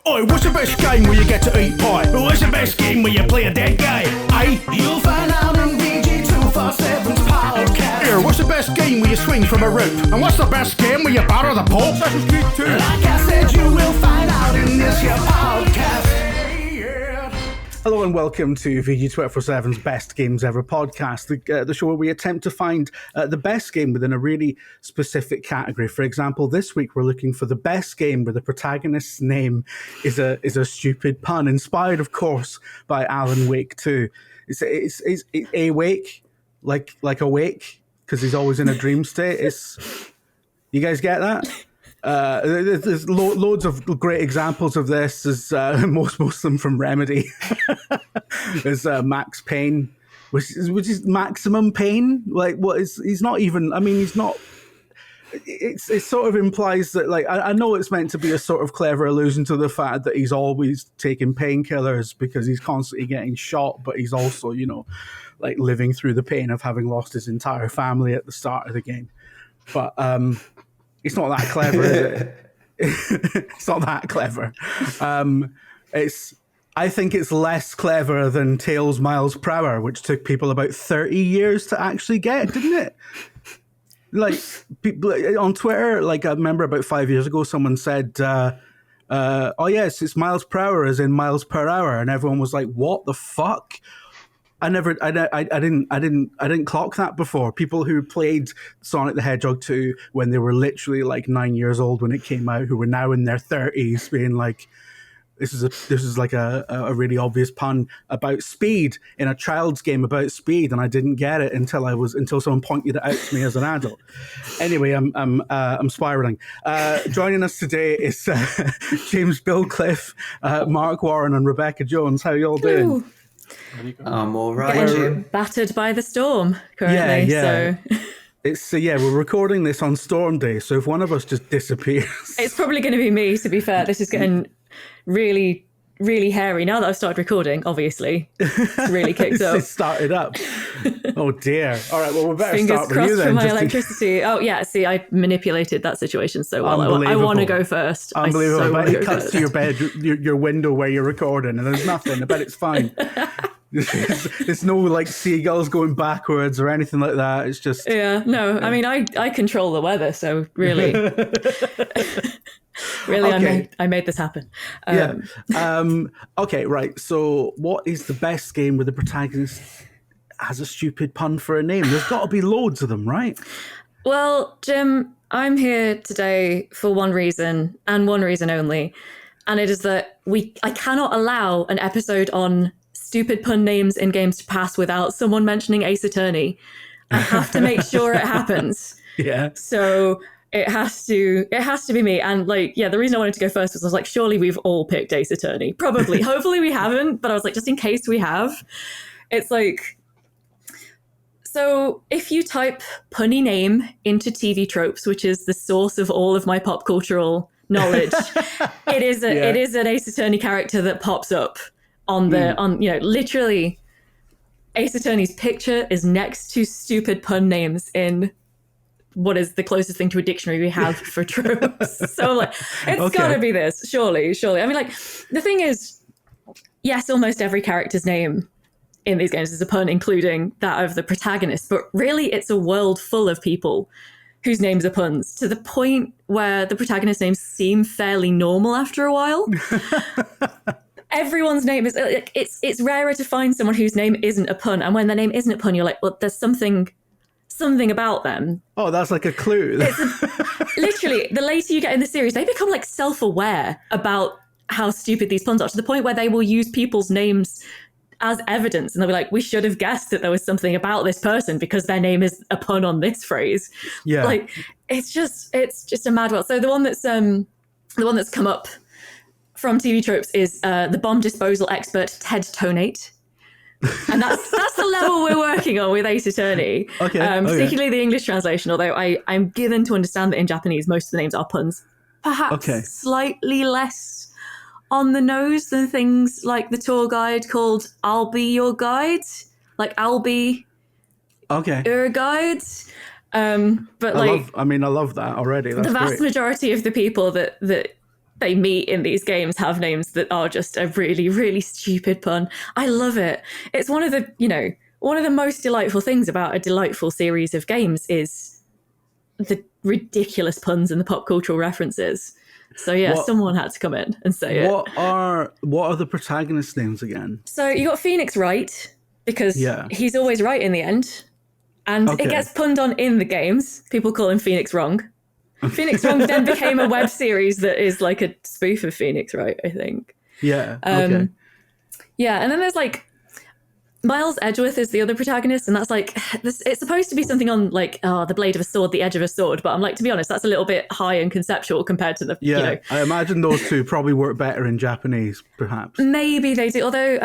Oi, what's the best game where you get to eat pie? What's the best game where you play a dead guy? Aye? You'll find out in VG247's podcast. Here, what's the best game where you swing from a rope? And what's the best game where you batter the Pope? Assassin's Creed 2. Like I said, you will find out in this here podcast. Hello and welcome to VG247's Best Games Ever podcast, the show where we attempt to find the best game within a really specific category. For example, this week we're looking for the best game where the protagonist's name is a stupid pun, inspired, of course, by Alan Wake 2. It's a wake, like awake, because he's always in a dream state. You guys get that? There's loads of great examples of this. There's most of them from Remedy. There's Max Payne, which is maximum pain. Like, what is? He's not even. I mean, he's not. It sort of implies that, like, I know it's meant to be a sort of clever allusion to the fact that he's always taking painkillers because he's constantly getting shot, but he's also, like, living through the pain of having lost his entire family at the start of the game. But it's not that clever, is it? It's not that clever. I think it's less clever than Tales Miles Prower, which took people about 30 years to actually get, didn't it? Like, people on Twitter, like, I remember about 5 years ago, someone said, oh yes, it's miles per hour as in miles per hour. And everyone was like, what the fuck? I didn't clock that before. People who played Sonic the Hedgehog 2 when they were literally like 9 years old when it came out, who were now in their 30s, being like, this is like a really obvious pun about speed in a child's game about speed, and I didn't get it until someone pointed it out to me as an adult. Anyway, I'm spiraling. Joining us today is James Billcliffe, Mark Warren, and Rebecca Jones. How are you all doing? Ooh. I'm all right. Getting battered by the storm currently. Yeah. So we're recording this on Storm Day, so if one of us just disappears, it's probably going to be me, to be fair. This is getting really, really hairy now that I've started recording. Obviously, it's really kicked up. It's started up. Oh dear. All right. Well, we better Fingers start with crossed you then. for my electricity. Oh yeah. See, I manipulated that situation so well. I want to go first. Unbelievable. But it cuts to your bed, your window where you're recording, and there's nothing. I bet it's fine. There's no like seagulls going backwards or anything like that. It's just no. I mean, I control the weather, so really. Really, okay. I made this happen. Okay, right. So what is the best game where the protagonist has a stupid pun for a name? There's got to be loads of them, right? Well, Jim, I'm here today for one reason and one reason only. And it is that I cannot allow an episode on stupid pun names in games to pass without someone mentioning Ace Attorney. I have to make sure it happens. Yeah. So it has to be me. And like, yeah, the reason I wanted to go first was I was like, surely we've all picked Ace Attorney. Probably. Hopefully we haven't. But I was like, just in case we have, it's like, so if you type punny name into TV tropes, which is the source of all of my pop cultural knowledge, it is an Ace Attorney character that pops up on literally Ace Attorney's picture is next to stupid pun names in what is the closest thing to a dictionary we have for tropes. So I'm like, it's gotta be this, surely. I mean, like, the thing is, yes, almost every character's name in these games is a pun, including that of the protagonist, but really it's a world full of people whose names are puns, to the point where the protagonist's names seem fairly normal after a while. Everyone's name is, it's rarer to find someone whose name isn't a pun, and when their name isn't a pun, you're like, well, there's something about them. Oh, that's like a clue. Literally, the later you get in the series, they become like self-aware about how stupid these puns are, to the point where they will use people's names as evidence, and they'll be like, we should have guessed that there was something about this person because their name is a pun on this phrase. Yeah. Like, it's just a mad world. So the one that's come up from TV tropes is the bomb disposal expert Ted Tonate. And that's the level we're working on with Ace Attorney. Okay. Particularly the English translation, although I'm given to understand that in Japanese most of the names are puns. Perhaps slightly less on the nose than things like the tour guide called I'll Be Your Guide. Like, I'll be your guide. But I love that already. That's the vast great. majority of the people that they meet in these games have names that are just a really, really stupid pun. I love it. It's one of the most delightful things about a delightful series of games is the ridiculous puns and the pop cultural references. So yeah, someone had to come in and say it. What are the protagonist names again? So you got Phoenix right, because he's always right in the end. And it gets punned on in the games. People call him Phoenix Wrong. Phoenix Wrong then became a web series that is like a spoof of Phoenix Right, I think. Yeah. Okay. Yeah, and then there's like Miles Edgeworth is the other protagonist, and that's like it's supposed to be something on like the blade of a sword, the edge of a sword, but I'm like, to be honest, that's a little bit high and conceptual compared to the I imagine those two probably work better in Japanese, perhaps. Maybe they do, although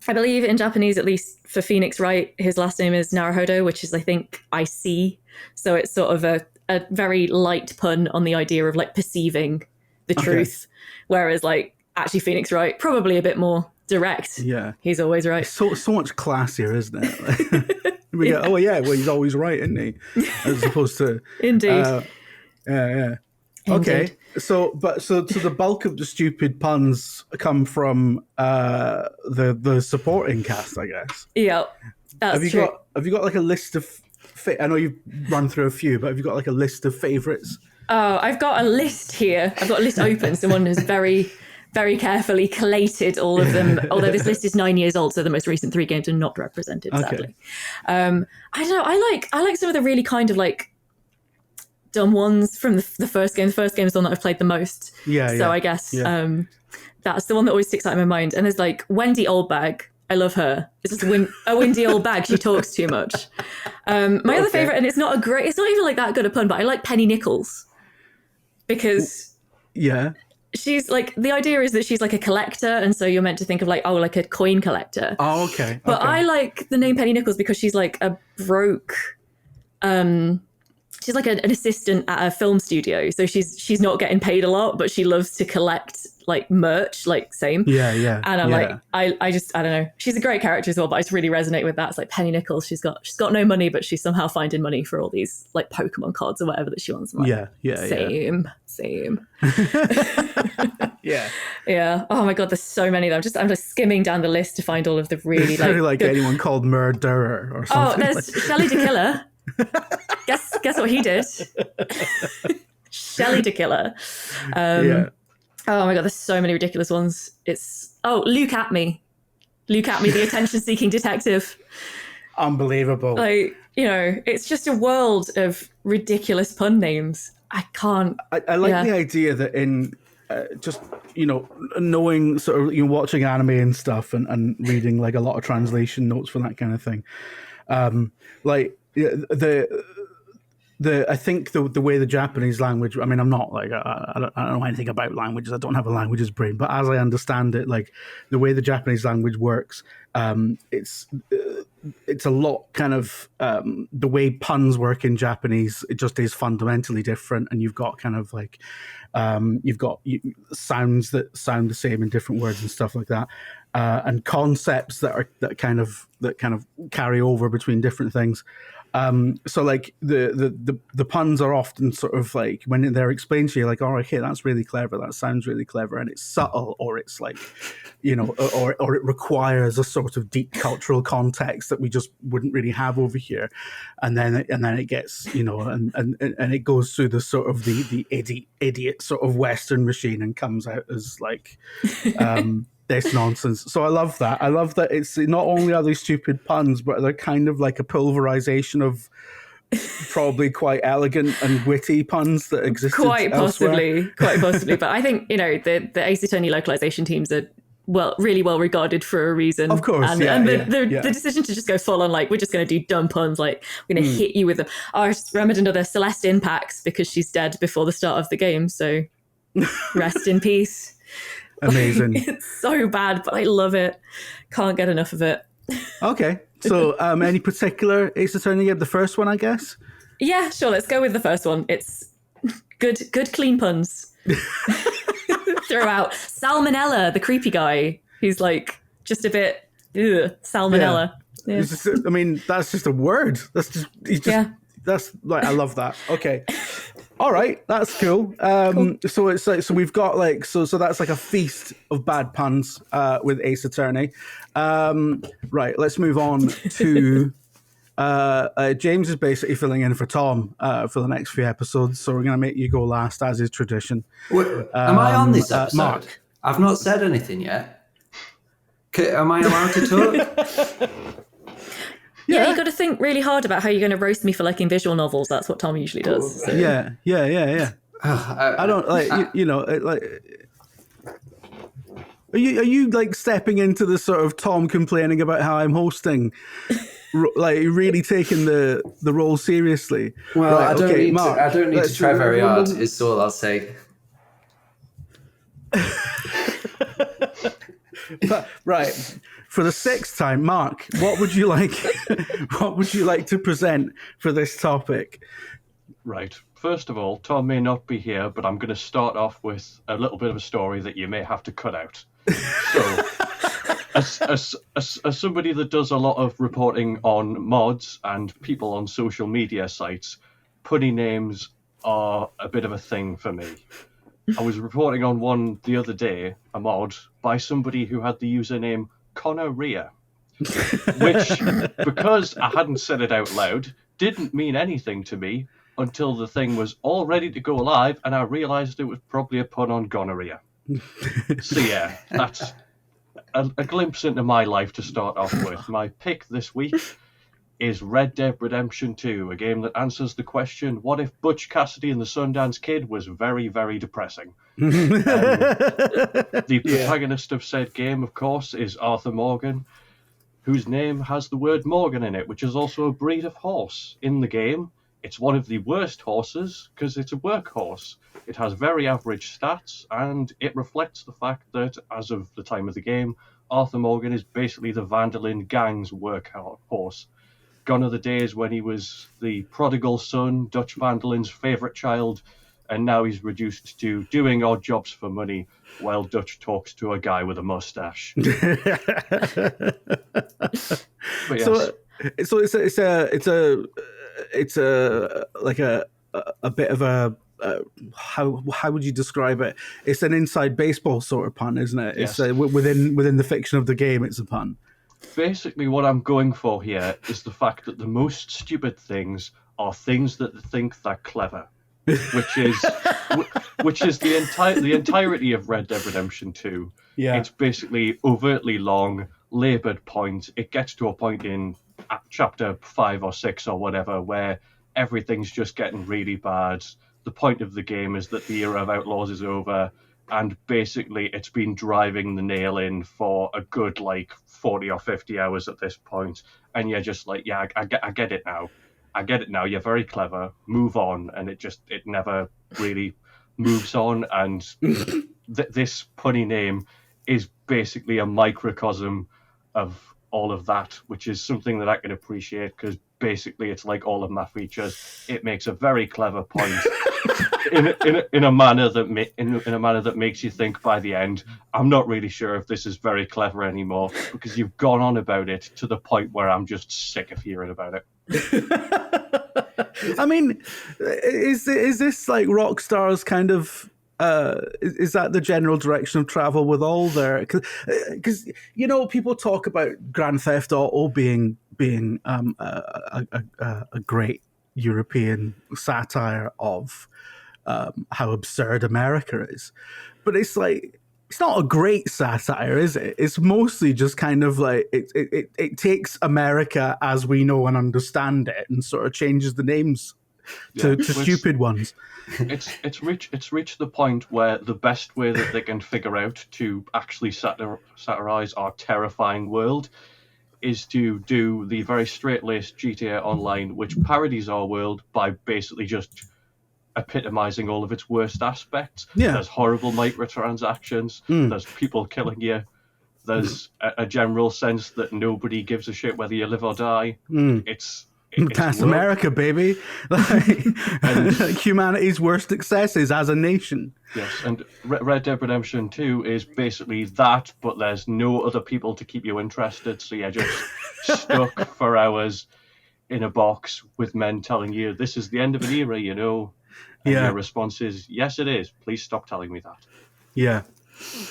I believe in Japanese, at least for Phoenix Wright, his last name is Naruhodo, which is, I think, I see. So it's sort of a very light pun on the idea of like perceiving the truth. Whereas like actually Phoenix Wright, probably a bit more direct. Yeah. He's always right. So much classier, isn't it? We go, well, he's always right, isn't he? As opposed to... Indeed. Yeah. Okay. So the bulk of the stupid puns come from the supporting cast, I guess. Yeah, that's true. Have you got like a list of? I know you've run through a few, but have you got like a list of favorites? Oh, I've got a list here. I've got a list open. Someone has very, very carefully collated all of them. Although this list is 9 years old, so the most recent 3 games are not represented, sadly. I don't know. I like some of the really kind of like dumb ones from the first game. The first game is the one that I've played the most. So I guess that's the one that always sticks out in my mind. And there's like Wendy Oldbag. I love her. It's just a windy old bag. She talks too much. My other favorite, and it's not even like that good a pun, but I like Penny Nichols because she's like, the idea is that she's like a collector, and so you're meant to think of like, like a coin collector. Oh, okay. But I like the name Penny Nichols because she's like a broke. She's like an assistant at a film studio, so she's not getting paid a lot, but she loves to collect like merch, like same. Yeah. And I'm like, I don't know. She's a great character as well, but I just really resonate with that. It's like Penny Nichols. She's got no money, but she's somehow finding money for all these like Pokemon cards or whatever that she wants. Like, same. Yeah. Oh my god, there's so many of them. I'm just skimming down the list to find all of the really like anyone called Murderer or something. Oh, there's Shelley the Killer. Guess what he did? Shelley the Killer. Oh my god, there's so many ridiculous ones. It's Luke at me, the attention-seeking detective. Unbelievable. Like, it's just a world of ridiculous pun names. I can't. I like the idea that in just knowing sort of watching anime and stuff and reading like a lot of translation notes for that kind of thing. I think the way the Japanese language, I mean, I'm not like, I don't know anything about languages. I don't have a languages brain, but as I understand it, like the way the Japanese language works, it's a lot kind of, the way puns work in Japanese, it just is fundamentally different. And you've got kind of like, you've got sounds that sound the same in different words and stuff like that. And concepts that kind of carry over between different things. So like the puns are often sort of like when they're explained to you, like, oh, okay, that's really clever, that sounds really clever, and it's subtle, or it's like, or it requires a sort of deep cultural context that we just wouldn't really have over here, and then it gets and it goes through the sort of the idiot sort of Western machine and comes out as like this nonsense. So I love that. I love that it's not only are they stupid puns, but they're kind of like a pulverization of probably quite elegant and witty puns that exist quite possibly. But I think the Ace Attorney localization teams are really well regarded for a reason. Of course, and the decision to just go full on, like, we're just going to do dumb puns, like we're going to hit you with them. I just remembered another Celeste Impacts because she's dead before the start of the game, so rest in peace. Amazing. It's so bad, but I love it. Can't get enough of it. Okay. So any particular Ace Attorney game? The first one, I guess? Yeah, sure. Let's go with the first one. It's good clean puns. Throughout. Salmonella, the creepy guy. He's like just a bit, salmonella. Yeah. I mean, that's just a word. That's like, I love that. Okay. All right, that's cool. Cool. So it's like, so we've got like, so that's like a feast of bad puns with Ace Attorney. Right, let's move on to James is basically filling in for Tom for the next few episodes. So we're going to make you go last, as is tradition. Am I on this episode? Mark. I've not said anything yet. Am I allowed to talk? Yeah, you got to think really hard about how you're going to roast me for liking visual novels. That's what Tom usually does. So. Yeah. I don't like you know like. Are you like stepping into the sort of Tom complaining about how I'm hosting, like really taking the role seriously? Well, right, I don't need to try very hard. Is all I'll say. But, right, for the sixth time, Mark, what would you like? What would you like to present for this topic? Right. First of all, Tom may not be here, but I'm going to start off with a little bit of a story that you may have to cut out. So, as somebody that does a lot of reporting on mods and people on social media sites, punny names are a bit of a thing for me. I was reporting on one the other day, a mod, by somebody who had the username Connorrhea, which, because I hadn't said it out loud, didn't mean anything to me until the thing was all ready to go live and I realised it was probably a pun on gonorrhea. So yeah, that's a glimpse into my life to start off with. My pick this week is Red Dead Redemption 2, a game that answers the question, what if Butch Cassidy and the Sundance Kid was very, very depressing? The protagonist of said game, of course, is Arthur Morgan, whose name has the word Morgan in it, which is also a breed of horse in the game. It's one of the worst horses because it's a workhorse. It has very average stats, and it reflects the fact that, as of the time of the game, Arthur Morgan is basically the Vandalin gang's workhorse. Gone are the days when he was the prodigal son, Dutch Vandalin's favourite child, and now he's reduced to doing odd jobs for money while Dutch talks to a guy with a mustache. But yes. So it's a like a bit of a how would you describe it? It's an inside baseball sort of pun, isn't it? Yes. It's within the fiction of the game, it's a pun. Basically, what I'm going for here is the fact that the most stupid things are things that think they're clever, which is the entirety of Red Dead Redemption 2. Yeah, it's basically overtly long, laboured point. It gets to a point in chapter 5 or 6 or whatever where everything's just getting really bad. The point of the game is that the era of Outlaws is over, and basically it's been driving the nail in for a good 40 or 50 hours at this point, and you're just like, yeah, I get it now. I get it now. You're very clever. Move on. And it never really moves on. And this punny name is basically a microcosm of all of that, which is something that I can appreciate because basically it's like all of my features. It makes a very clever point in a manner that makes you think by the end, I'm not really sure if this is very clever anymore because you've gone on about it to the point where I'm just sick of hearing about it. I mean, is this like Rockstar's kind of is that the general direction of travel with all their? Because people talk about Grand Theft Auto being a great European satire of how absurd America is, but it's like it's not a great satire, is it? It's mostly just kind of like it takes America as we know and understand it and sort of changes the names to stupid ones. It's reached the point where the best way that they can figure out to actually satirize our terrifying world is to do the very straight-laced GTA Online, which parodies our world by basically just epitomizing all of its worst aspects. Yeah. There's horrible microtransactions. There's people killing you. There's a general sense that nobody gives a shit whether you live or die. That's America, baby. And humanity's worst successes as a nation. Yes, and Red Dead Redemption 2 is basically that, but there's no other people to keep you interested, so you're just stuck for hours in a box with men telling you this is the end of an era, And Yeah. your response is, yes, it is. Please stop telling me that. Yeah.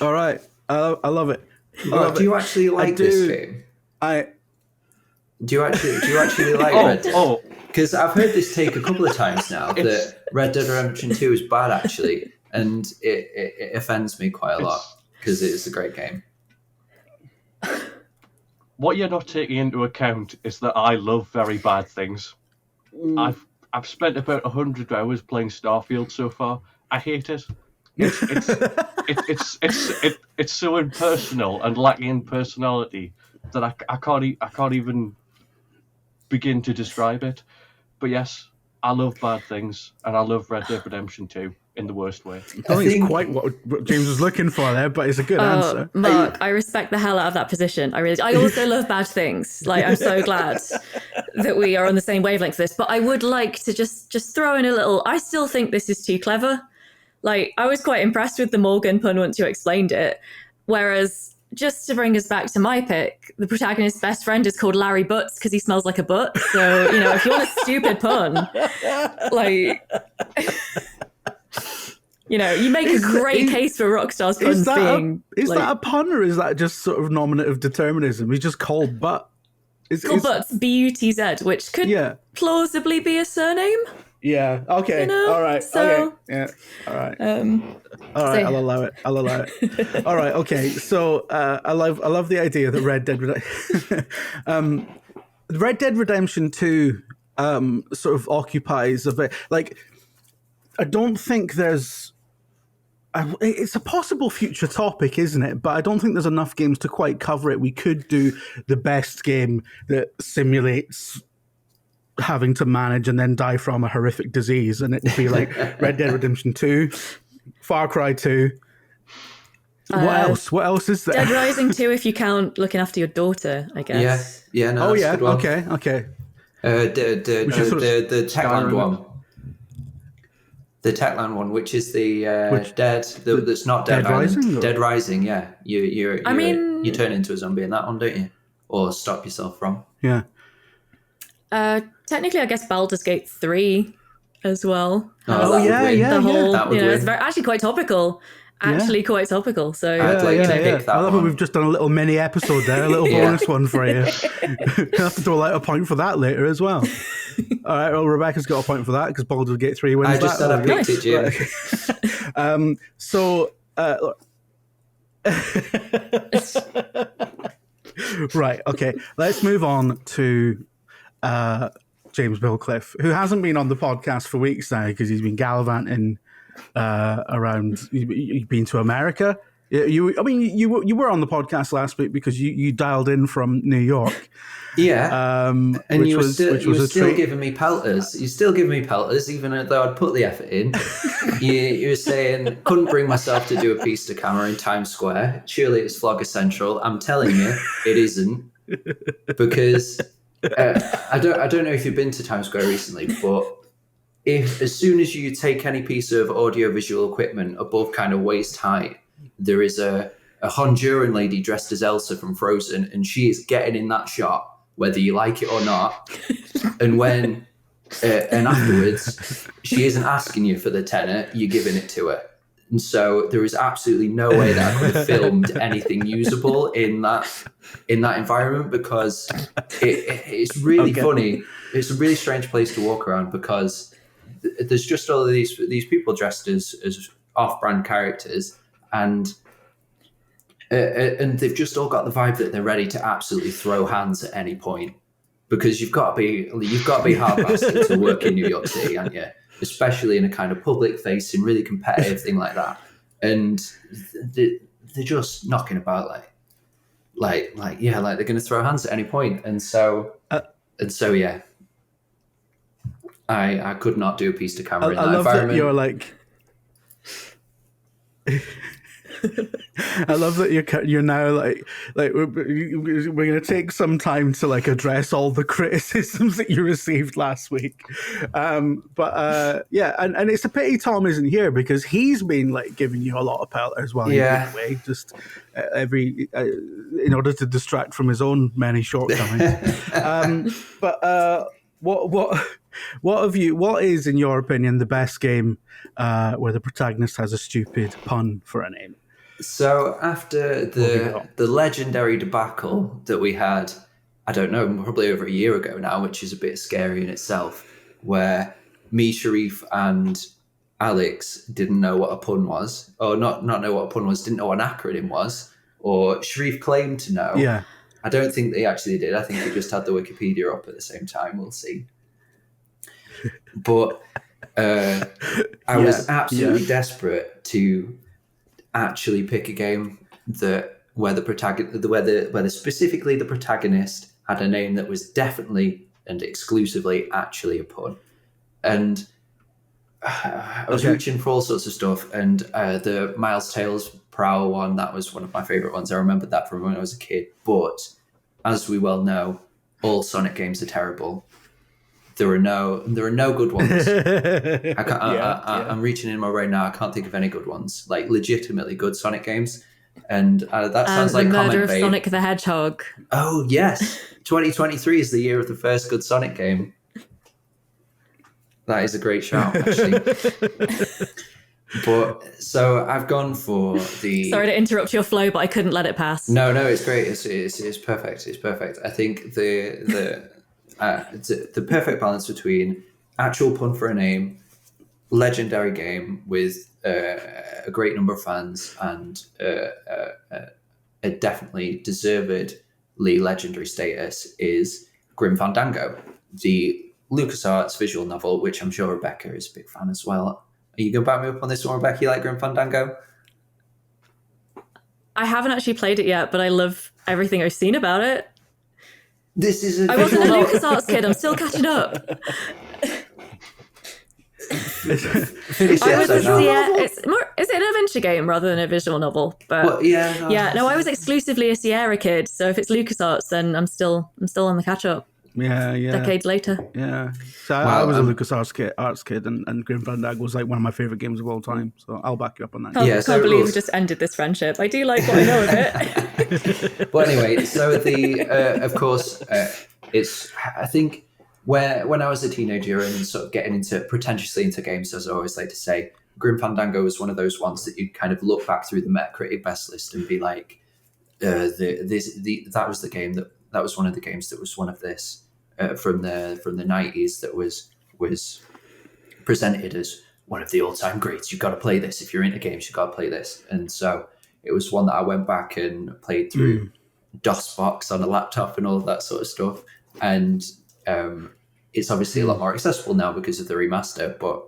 All right. I love it. But do you actually like this game? Do you actually like Red Dead? Because I've heard this take a couple of times now that Red Dead Redemption 2 is bad, actually, and it offends me quite a lot because it is a great game. What you're not taking into account is that I love very bad things. I've spent about 100 hours playing Starfield so far. I hate it. It's so impersonal and lacking in personality that I can't even begin to describe it. But yes, I love bad things, and I love Red Dead Redemption 2 in the worst way. I don't think it's quite what James was looking for there, but it's a good answer. Mark, I respect the hell out of that position. I also love bad things. Like, I'm so glad that we are on the same wavelength for this. But I would like to just throw in a little. I still think this is too clever. Like, I was quite impressed with the Morgan pun once you explained it. Whereas, just to bring us back to my pick, the protagonist's best friend is called Larry Butts because he smells like a butt. So, if you want a stupid pun, like, you make a great case for Rockstar's puns being... Is that a pun, or is that just sort of nominative determinism? He's just called Butt. Called Butts, B-U-T-Z, which could plausibly be a surname. Yeah. Okay. All right. So, okay. Yeah. All right. All right. I'll allow it. All right. Okay. So I love the idea that Red Dead Redemption 2 sort of occupies a bit. Like, I don't think there's. It's a possible future topic, isn't it? But I don't think there's enough games to quite cover it. We could do the best game that simulates having to manage and then die from a horrific disease, and it'd be like Red Dead Redemption 2, Far Cry 2. What else is there? Dead Rising 2, if you count looking after your daughter, I guess. Yeah. No, okay. The Techland one. The Techland one, which is the that's not Dead Rising. Dead Rising, yeah. You turn into a zombie in that one, don't you? Or stop yourself from. Yeah. Technically, I guess Baldur's Gate 3 as well. It's actually quite topical. Quite topical. So I'd like to pick that I love one. it. We've just done a little mini episode there, a little bonus one for you. You'll have to do a point for that later as well. All right, well, Rebecca's got a point for that because Baldur's Gate 3 wins I just said I picked it, Jim. Right, okay. Let's move on to James Billcliffe, who hasn't been on the podcast for weeks now because he's been gallivanting around. You've been to America. You were on the podcast last week because you dialed in from New York. Yeah, and you were still giving me pelters. You're still giving me pelters, even though I'd put the effort in. you were saying, couldn't bring myself to do a piece to camera in Times Square. Surely it's Vlogger Central. I'm telling you, it isn't. Because I don't know if you've been to Times Square recently, but as soon as you take any piece of audiovisual equipment above kind of waist height, there is a Honduran lady dressed as Elsa from Frozen, and she is getting in that shot, whether you like it or not. And and afterwards, she isn't asking you for the tenner, you're giving it to her. And so there is absolutely no way that I could have filmed anything usable in that environment, because it's really funny. It's a really strange place to walk around because there's just all of these people dressed as off-brand characters, and they've just all got the vibe that they're ready to absolutely throw hands at any point, because you've got to be hard bastard to work in New York City, aren't you? Especially in a kind of public-facing, really competitive thing like that. And they're just knocking about like they're going to throw hands at any point. And so yeah, I could not do a piece to camera in that environment. That you're like. I love that you're now like we're going to take some time to address all the criticisms that you received last week, but it's a pity Tom isn't here, because he's been giving you a lot of pelters while you're away, just in order to distract from his own many shortcomings. What is, in your opinion, the best game where the protagonist has a stupid pun for a name? So after the legendary debacle that we had, I don't know, probably over a year ago now, which is a bit scary in itself, where me, Sharif, and Alex didn't know what a pun was, or not know what a pun was, didn't know what an acronym was, or Sharif claimed to know. Yeah. I don't think they actually did. I think we just had the Wikipedia up at the same time. We'll see. But I was absolutely desperate to actually pick a game where specifically the protagonist had a name that was definitely and exclusively actually a pun. And I was reaching for all sorts of stuff, and the Miles Tales Prower one, that was one of my favorite ones. I remembered that from when I was a kid. But as we well know, all Sonic games are terrible. There are no good ones. I'm reaching in my brain now. I can't think of any good ones, like legitimately good Sonic games. And that sounds like the murder of bait. Sonic the Hedgehog. Oh yes, 2023 is the year of the first good Sonic game. That is a great shout, actually. But so I've gone for the. Sorry to interrupt your flow, but I couldn't let it pass. No, it's great. It's perfect. It's perfect. I think the perfect balance between actual pun for a name, legendary game with a great number of fans, and a definitely deservedly legendary status is Grim Fandango, the LucasArts visual novel, which I'm sure Rebecca is a big fan as well. Are you going to back me up on this one, Rebecca? You like Grim Fandango? I haven't actually played it yet, but I love everything I've seen about it. This is I wasn't a LucasArts kid. I'm still catching up. Is it an adventure game rather than a visual novel? But I was exclusively a Sierra kid. So if it's LucasArts, then I'm still on the catch up. Yeah. Decades later. Yeah. So I was a LucasArts kid, and Grim Fandango was like one of my favorite games of all time. So I'll back you up on that. I can't believe we just ended this friendship. I do like what I know of it. Well, anyway, so of course, it's, I think, when I was a teenager and sort of getting pretentiously into games, as I always like to say, Grim Fandango was one of those ones that you kind of look back through the Metacritic best list and be like, that was the game that was one of the games that was one of this from the 90s that was presented as one of the all-time greats. You've got to play this. If you're into games, you've got to play this. And so it was one that I went back and played through DOSBox on a laptop and all of that sort of stuff. And it's obviously a lot more accessible now because of the remaster, but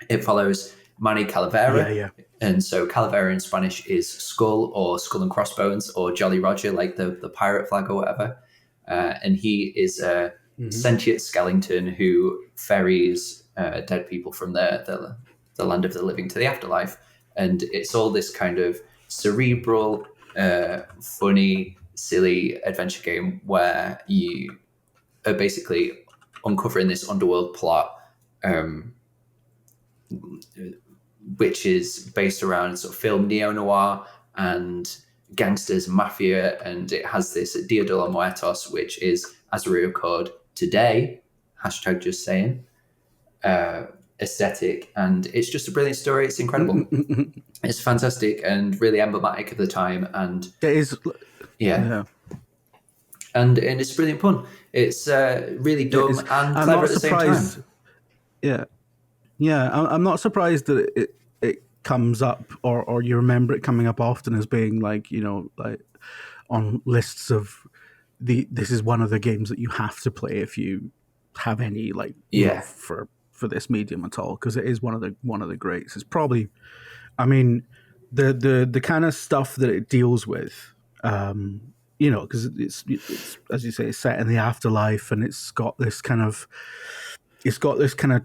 it follows Manny Calavera. Yeah. And so Calavera in Spanish is skull or skull and crossbones or Jolly Roger, like the pirate flag or whatever. And he is a sentient skeleton who ferries dead people from the land of the living to the afterlife. And it's all this kind of cerebral, funny, silly adventure game where you are basically uncovering this underworld plot, which is based around sort of film neo-noir and gangsters and mafia, and it has this Dia de los Muertos, which is, as we record today, #just saying, aesthetic, and it's just a brilliant story. It's incredible. It's fantastic and really emblematic of the time, and it is. Yeah. And it's a brilliant pun. It's really dumb and clever at the same time. Yeah. I'm not surprised that it comes up or you remember it coming up often as being like, like on lists of this is one of the games that you have to play if you have any love for this medium at all, because it is one of the greats. It's probably, I mean, the kind of stuff that it deals with, because it's as you say, it's set in the afterlife, and it's got this kind of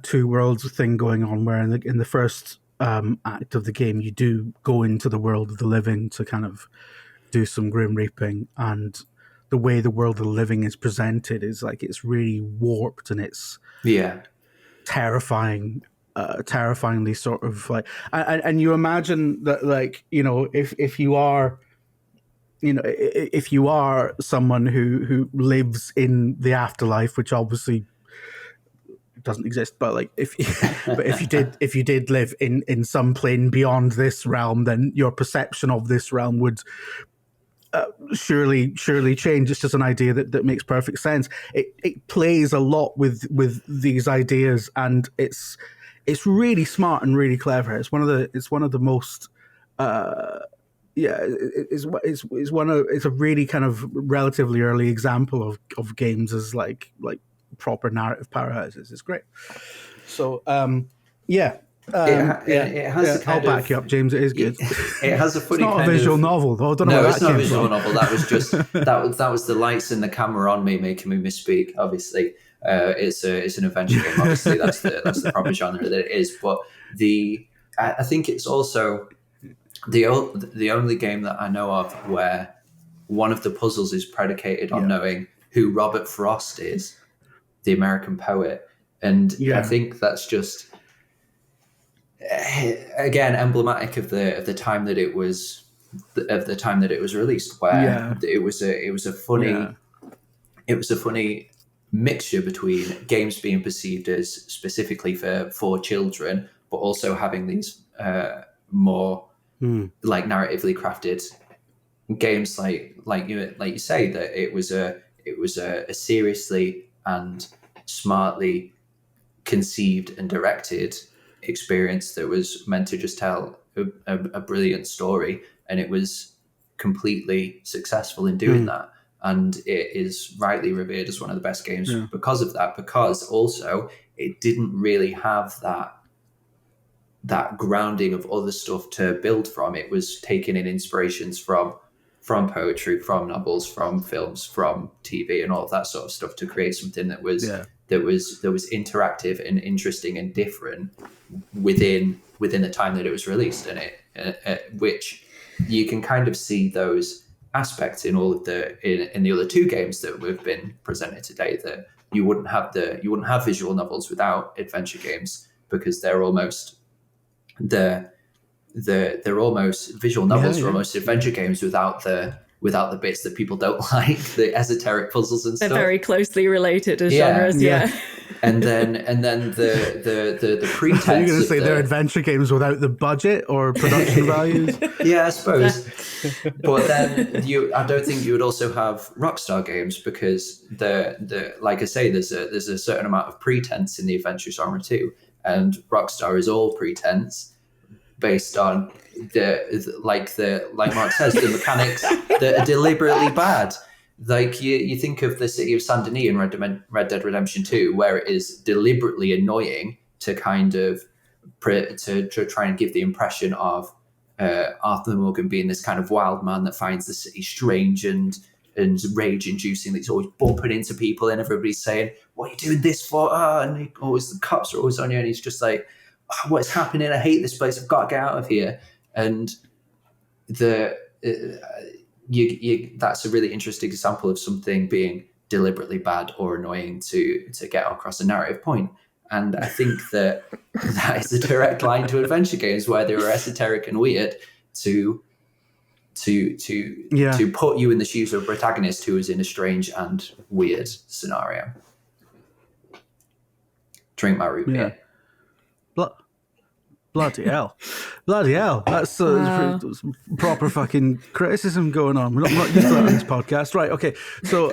two worlds thing going on, where in the first act of the game you do go into the world of the living to kind of do some grim reaping, and the way the world of the living is presented is like it's really warped, and it's terrifyingly sort of like, and you imagine that, like, if you are, if you are someone who lives in the afterlife, which obviously doesn't exist, but like if you did live in some plane beyond this realm, then your perception of this realm would surely change. It's just an idea that makes perfect sense. It plays a lot with these ideas, and it's really smart and really clever. It's one of the most it's a really kind of relatively early example of games as like proper narrative powerhouses. It's great. So it has I'll back you up, James. It is good. It has a funny. It's not a visual novel, though. I don't know. No, it's not a visual novel. That was just that was the lights and the camera on me making me misspeak. Obviously, it's an adventure game. Obviously, that's the proper genre that it is. But I think it's also the only game that I know of where one of the puzzles is predicated on knowing who Robert Frost is, the American poet, and I think that's just. Again, emblematic of the time that it was released, where it was a funny mixture between games being perceived as specifically for children, but also having these more like narratively crafted games, like you say, that it was a seriously and smartly conceived and directed experience that was meant to just tell a brilliant story, and it was completely successful in doing that, and it is rightly revered as one of the best games because of that, because also it didn't really have that grounding of other stuff to build from. It was taking in inspirations from poetry, from novels, from films, from TV, and all of that sort of stuff to create something that was interactive and interesting and different within the time that it was released, and which you can kind of see those aspects in all of in the other two games that we've been presented today. That you wouldn't have visual novels without adventure games, because they're almost they're almost visual novels or almost adventure games without the bits that people don't like, the esoteric puzzles and stuff. They're very closely related as genres, And then the pretense. Are you going to say they're adventure games without the budget or production values? Yeah, I suppose. But then I don't think you would also have Rockstar games, because the like I say, there's a certain amount of pretense in the adventure genre too, and Rockstar is all pretense, based on like Mark says, the mechanics that are deliberately bad. Like you think of the city of Saint Denis in Red Dead Redemption 2, where it is deliberately annoying to kind of to try and give the impression of Arthur Morgan being this kind of wild man that finds the city strange and rage-inducing. That he's always bumping into people, and everybody's saying, "What are you doing this for?" And the cops are always on you, and he's just like, "Oh, what's happening? I hate this place. I've got to get out of here." And that's a really interesting example of something being deliberately bad or annoying to get across a narrative point. And I think that is a direct line to adventure games, where they were esoteric and weird, to put you in the shoes of a protagonist who is in a strange and weird scenario. Drink my root beer. Bloody hell. That's proper fucking criticism going on. We're not used to that on this podcast. Right, okay. So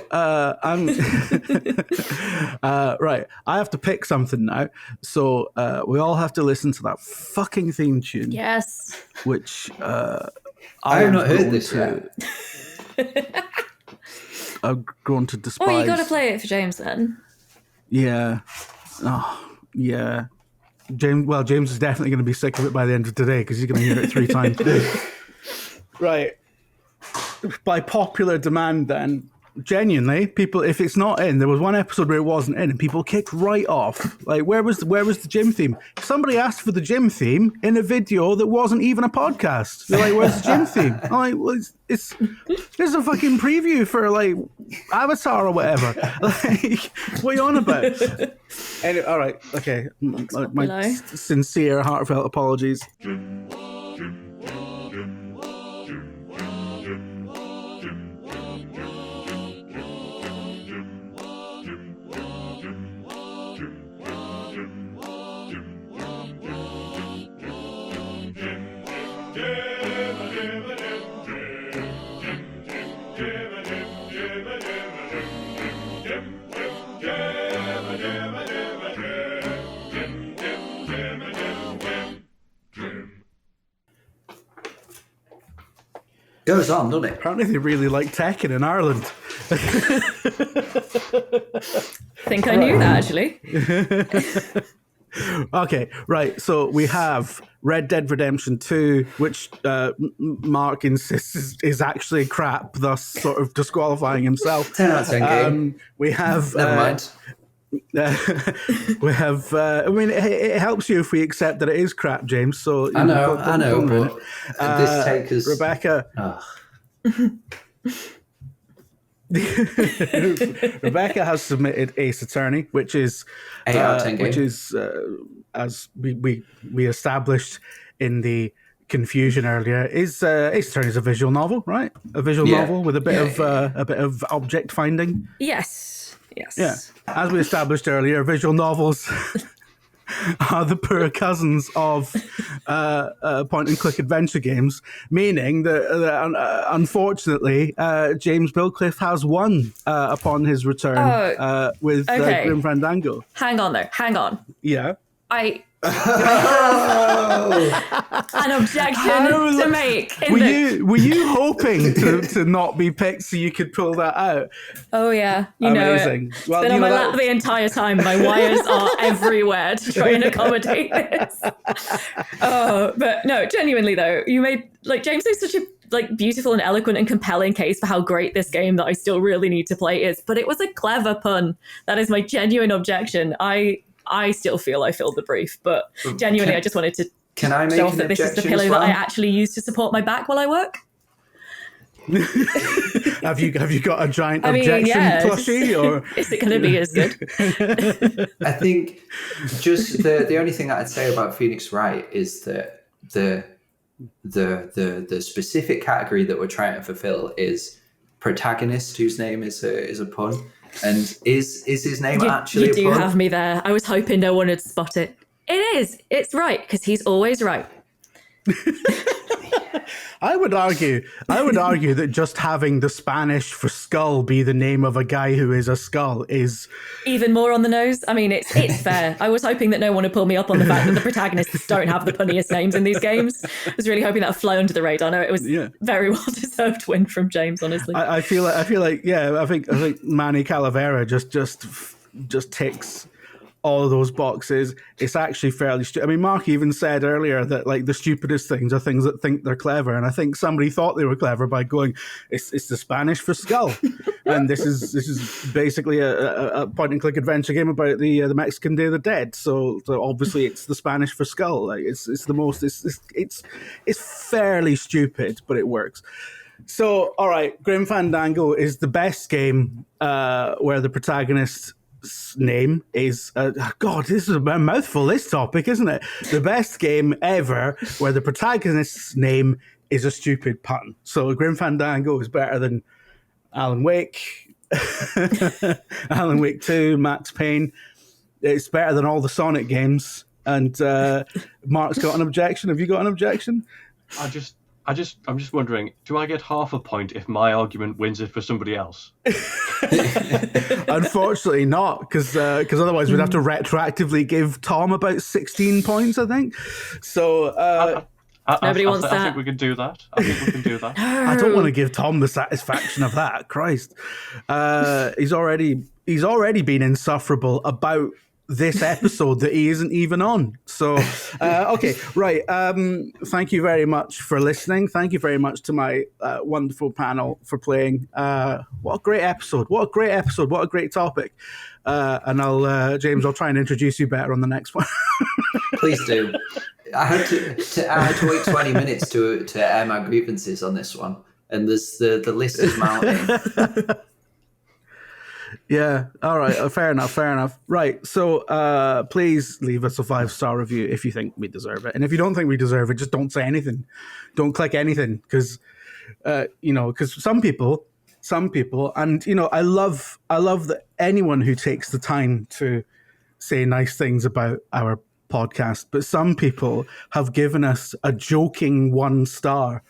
right, I have to pick something now. So we all have to listen to that fucking theme tune. Yes. Which I have not heard this yet. I'm going to despise. Oh, you got to play it for James then. Yeah. Oh, yeah. James is definitely going to be sick of it by the end of today, because he's going to hear it 3 times. Right. By popular demand, then, genuinely, people, if it's not in, there was one episode where it wasn't in, and people kicked right off. Like, where was the gym theme? Somebody asked for the gym theme in a video that wasn't even a podcast. They're like, "Where's the gym theme?" I'm like, "Well, it's a fucking preview for like Avatar or whatever." Like, what are you on about? Anyway, all right, okay. My sincere, heartfelt apologies. Goes on, doesn't it? Apparently they really like Tekken in Ireland. I think I knew that, actually. Okay, right. So we have Red Dead Redemption 2, which Mark insists is actually crap, thus sort of disqualifying himself. 10 out of 10 game. We have... Never mind. We have... I mean, it helps you if we accept that it is crap, James. So I know, but this take is... Rebecca... Rebecca has submitted Ace Attorney, which is 8 out of 10 game. which is as we established in the confusion earlier, is Ace Attorney is a visual novel, right? A visual novel with a bit of object finding. Yes. Yeah, as we established earlier, visual novels are the poor cousins of point-and-click adventure games, meaning that unfortunately, James Bilcliffe has won upon his return with Grim Fandango. Hang on. Yeah. I an objection to make. Were you hoping to not be picked so you could pull that out? Oh yeah, amazing. It's been on my lap the entire time. My wires are everywhere to try and accommodate this. Oh, but no, genuinely though, you made James made such a beautiful and eloquent and compelling case for how great this game that I still really need to play is. But it was a clever pun. That is my genuine objection. I still feel I filled the brief, but genuinely, I just wanted to show off that this is the pillow that I actually use to support my back while I work. Have you got a giant objection plushie, or is it going to be as good? I think just the only thing that I'd say about Phoenix Wright is that the specific category that we're trying to fulfill is protagonist, whose name is a pun. And is his name actually a pun? You do have me there. I was hoping no one would spot it. It is. It's right, because he's always right. I would argue that just having the Spanish for skull be the name of a guy who is a skull is even more on the nose. I mean, it's fair. I was hoping that no one would pull me up on the fact that the protagonists don't have the punniest names in these games. I was really hoping that would fly under the radar. No, it was very well deserved win from James. Honestly, I feel like I think Manny Calavera just ticks all of those boxes. It's actually fairly stupid. I mean, Mark even said earlier that the stupidest things are things that think they're clever, and I think somebody thought they were clever by going, it's the Spanish for skull. And this is basically a point and click adventure game about the Mexican Day of the Dead. So obviously it's the Spanish for skull. It's fairly stupid, but it works. So all right, Grim Fandango is the best game where the protagonist name is God, this is a mouthful, this topic, isn't it? The best game ever where the protagonist's name is a stupid pun. So Grim Fandango is better than Alan Wake, Alan Wake 2, Max Payne. It's better than all the Sonic games. And Mark's got an objection. Have you got an objection? I'm just wondering, do I get half a point if my argument wins it for somebody else? Unfortunately not, because otherwise we'd have to retroactively give Tom about 16 points, I think. So nobody wants that. I think we can do that. I don't want to give Tom the satisfaction of that. Christ, he's already been insufferable about this episode that he isn't even on. So, okay, right. Thank you very much for listening. Thank you very much to my wonderful panel for playing. What a great episode. What a great topic. And James, I'll try and introduce you better on the next one. Please do. I had to wait 20 minutes to air my grievances on this one. And the list is mounting. Yeah. All right. Fair enough. Right. So please leave us a 5-star review if you think we deserve it. And if you don't think we deserve it, just don't say anything. Don't click anything because, because some people, and, I love that anyone who takes the time to say nice things about our podcast, but some people have given us a joking 1 star.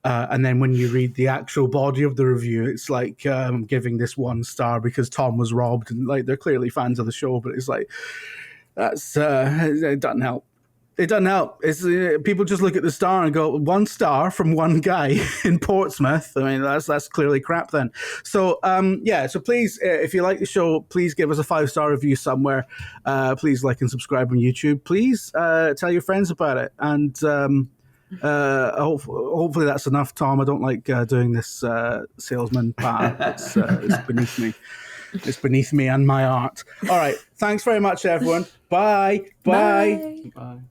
And then when you read the actual body of the review, it's like giving this 1 star because Tom was robbed, and they're clearly fans of the show, but it's like it doesn't help. It doesn't help. It's people just look at the star and go 1 star from one guy in Portsmouth. I mean, that's clearly crap then. So so please, if you like the show, please give us a 5-star review somewhere. Please like and subscribe on YouTube. Please tell your friends about it. And hopefully that's enough, Tom. I don't like doing this salesman part. It's beneath me. It's beneath me and my art. All right. Thanks very much, everyone. Bye. Bye. Bye. Bye.